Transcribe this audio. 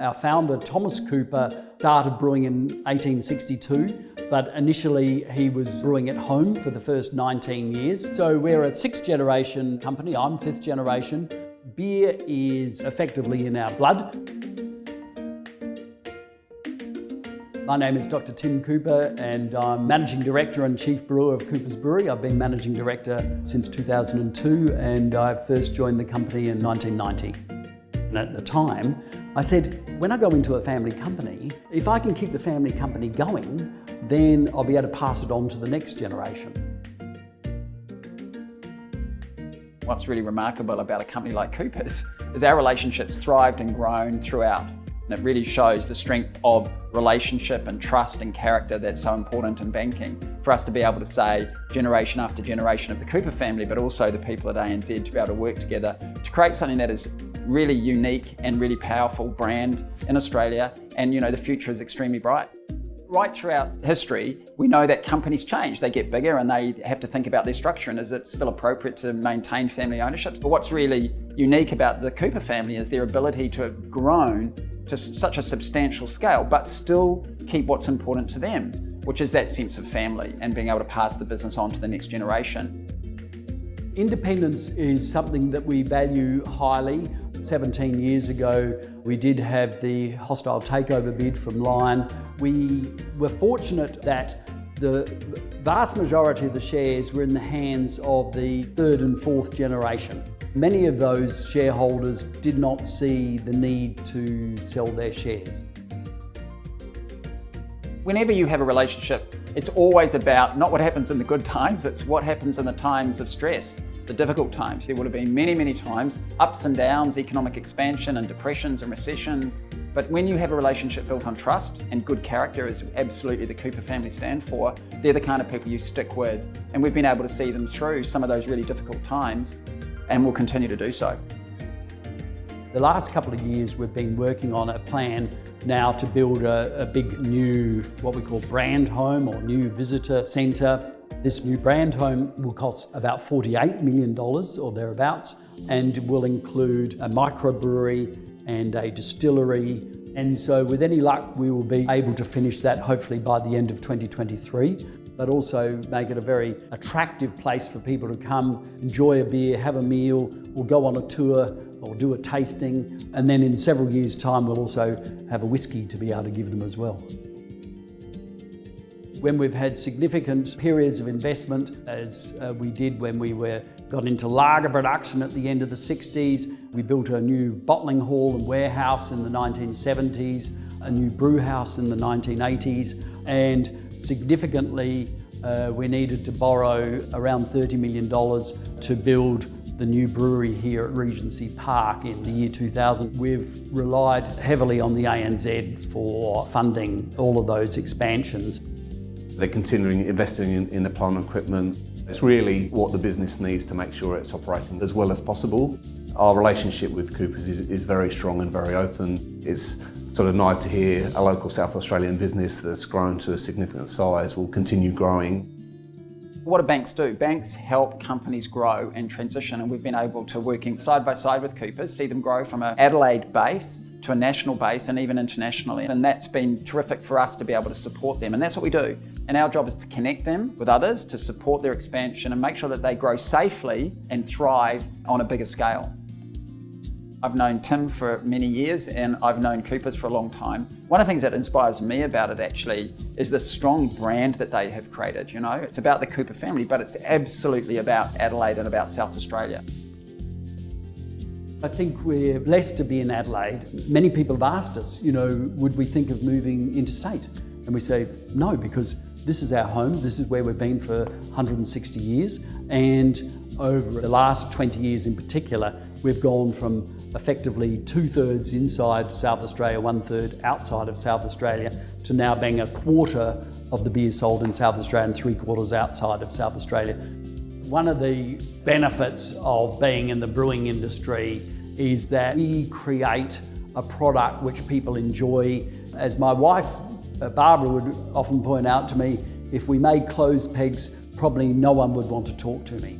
Our founder, Thomas Cooper, started brewing in 1862, but initially he was brewing at home for the first 19 years. So we're a sixth generation company. I'm fifth generation. Beer is effectively in our blood. My name is Dr. Tim Cooper and I'm Managing Director and Chief Brewer of Coopers Brewery. I've been Managing Director since 2002 and I first joined the company in 1990. And at the time, I said, when I go into a family company, if I can keep the family company going, then I'll be able to pass it on to the next generation. What's really remarkable about a company like Coopers is our relationships thrived and grown throughout. And it really shows the strength of relationship and trust and character that's so important in banking. For us to be able to say generation after generation of the Cooper family, but also the people at ANZ to be able to work together to create something that is really unique and really powerful brand in Australia. And the future is extremely bright. Right throughout history, we know that companies change. They get bigger and they have to think about their structure and is it still appropriate to maintain family ownership? But what's really unique about the Cooper family is their ability to have grown to such a substantial scale, but still keep what's important to them, which is that sense of family and being able to pass the business on to the next generation. Independence is something that we value highly. 17 years ago, we did have the hostile takeover bid from Lion. We were fortunate that the vast majority of the shares were in the hands of the third and fourth generation. Many of those shareholders did not see the need to sell their shares. Whenever you have a relationship, it's always about not what happens in the good times, it's what happens in the times of stress, the difficult times. There would have been many, many times, ups and downs, economic expansion and depressions and recessions. But when you have a relationship built on trust and good character, as absolutely the Cooper family stand for, they're the kind of people you stick with. And we've been able to see them through some of those really difficult times and will continue to do so. The last couple of years we've been working on a plan now to build a big new, what we call brand home or new visitor centre. This new brand home will cost about $48 million or thereabouts and will include a microbrewery and a distillery. And so with any luck, we will be able to finish that hopefully by the end of 2023, but also make it a very attractive place for people to come, enjoy a beer, have a meal, or go on a tour or do a tasting. And then in several years' time, we'll also have a whiskey to be able to give them as well. When we've had significant periods of investment, as we did when we got into lager production at the end of the 60s, we built a new bottling hall and warehouse in the 1970s, a new brew house in the 1980s, and significantly we needed to borrow around $30 million to build the new brewery here at Regency Park in the year 2000. We've relied heavily on the ANZ for funding all of those expansions. They're continuing investing in the plant and equipment. It's really what the business needs to make sure it's operating as well as possible. Our relationship with Coopers is very strong and very open. It's sort of nice to hear a local South Australian business that's grown to a significant size will continue growing. What do banks do? Banks help companies grow and transition, and we've been able to, working side by side with Coopers, see them grow from an Adelaide base to a national base and even internationally. And that's been terrific for us to be able to support them, and that's what we do. And our job is to connect them with others, to support their expansion and make sure that they grow safely and thrive on a bigger scale. I've known Tim for many years and I've known Coopers for a long time. One of the things that inspires me about it actually is the strong brand that they have created. It's about the Cooper family, but it's absolutely about Adelaide and about South Australia. I think we're blessed to be in Adelaide. Many people have asked us, would we think of moving interstate? And we say, no, because this is our home. This is where we've been for 160 years. And over the last 20 years in particular, we've gone from effectively 2/3 inside South Australia, 1/3 outside of South Australia, to now being a quarter of the beer sold in South Australia and 3/4 outside of South Australia. One of the benefits of being in the brewing industry is that we create a product which people enjoy. As my wife, Barbara, would often point out to me, if we made closed pegs, probably no one would want to talk to me.